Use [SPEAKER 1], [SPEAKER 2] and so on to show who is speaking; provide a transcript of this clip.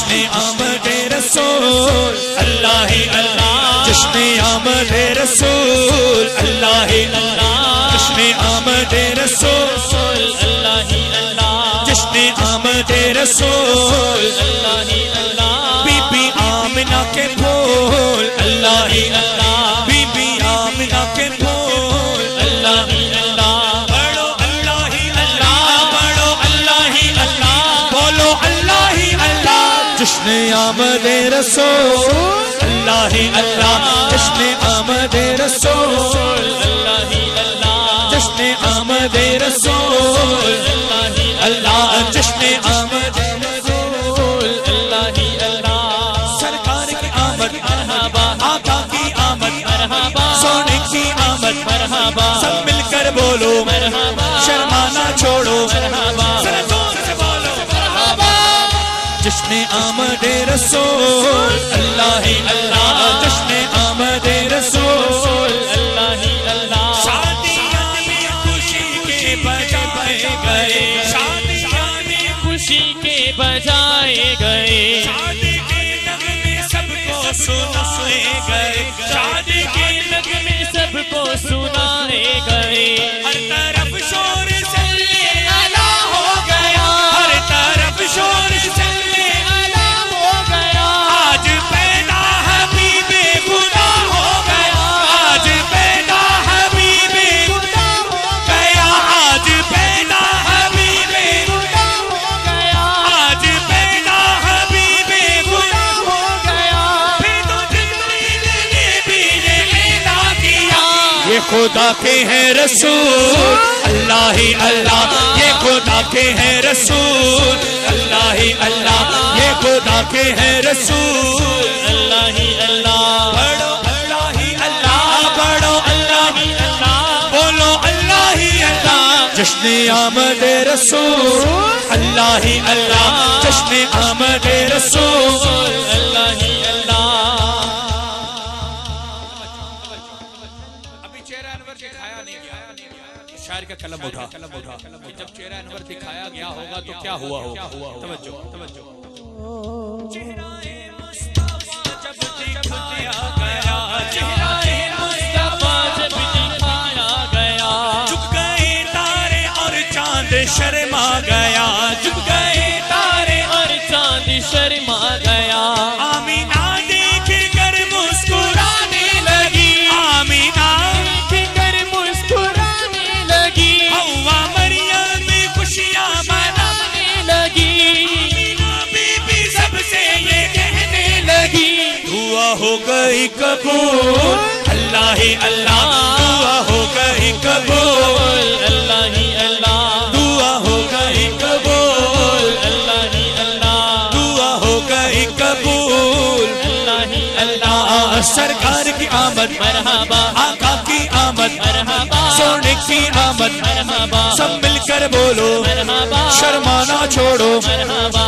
[SPEAKER 1] जश्न आमद रसूल अल्लाह ही अल्लाह, जश्न आमद रसूल अल्लाह ही अल्लाह, जश्न आमद रसूल अल्लाह ही अल्लाह, जश्न आमद रसूल अल्लाह ही अल्लाह, बीबी आमिना के फूल अल्लाह ही अल्लाह, बीबी आमिना के फूल अल्लाह ही अल्लाह, पढ़ो अल्लाह ही अल्लाह, पढ़ो अल्लाह ही अल्लाह, बोलो अल्लाह ही अल्लाह, जश्न आमद रसूल अल्लाह ही अल्लाह, जश्न आमद रसूल अल्लाह ही अल्लाह, जश्न आमद रसूल अल्लाह ही अल्लाह, जश्न आमद रसूल अल्लाह ही अल्लाह, सरकार की आमद मरहबा, आका की आमद मरहबा, सोने की आमद मरहबा, सब मिलकर बोलो मरहबा, शर्माना छोड़ो मरहबा, जोर से बोलो मरहबा, जश्न आमद रसूल अल्लाह ही अल्लाह, जश्न आमद रसूल अल्लाह ही अल्लाह, शादियां में खुशी के बजाए गए, शादियां में खुशी के बजाए गए, शादी के नगमे सबको सुनाए गए, शादी के नगमे सबको सुनाए गए, हर तरफ शोर सल्ले अला हो गया, हर तरफ शोर सल्ले अला हो गया, आज पैदा हबीबे खुदा हो गया, आज पैदा हबीबे खुदा हो गया, आज पैदा हबीबे खुदा हो गया, आज पैदा हबीबे खुदा हो गया, फिर तो जिब्रील ने भी ये ऐलान किया, ये खुदा के हैं रसूल अल्लाह ही अल्लाह, ये खुदा के हैं रसूल अल्लाह ही अल्लाह, ये खुदा के हैं रसूल अल्लाह ही अल्लाह, पढ़ो अल्लाह ही अल्लाह, पढ़ो अल्लाह ही अल्लाह, बोलो अल्लाह ही अल्लाह, जश्न आमद रसूल अल्लाह ही अल्लाह, जश्न आमद रसूल अल्लाह ही अल्लाह। अभी चेहरा अनवर दिखाया नहीं गया, शायर का कलम उठा, जब चेहरा अनवर दिखाया गया होगा तो क्या हुआ होगा, तवज्जो तवज्जो, चेहरा-ए मुस्तफा जब दिखाया गया, चेहरा-ए मुस्तफा जब दिखाया गया, झुक गए तारे और चांद शर्मा गया, झुक गए तारे और चांद शर्मा गया, आमीना देख कर मुस्कुराने लगी, आमीना देख कर मुस्कुराने लगी, हव्वा मरियम खुशियां मनाने लगी, आमीना बीबी सबसे ये कहने लगी, दुआ हो गई कबूल अल्लाह ही अल्लाह, दुआ हो गई कबूल अल्लाह ही अल्लाह, दुआ हो गई कबूल अल्लाह ही अल्लाह, दुआ हो गई कबूल अल्लाह ही अल्लाह, सरकार की आमद मरहबा, आका की आमद मरहबा, सोने की आमद मरहबा, सब मिलकर बोलो मरहबा, शर्माना छोड़ो मरहबा,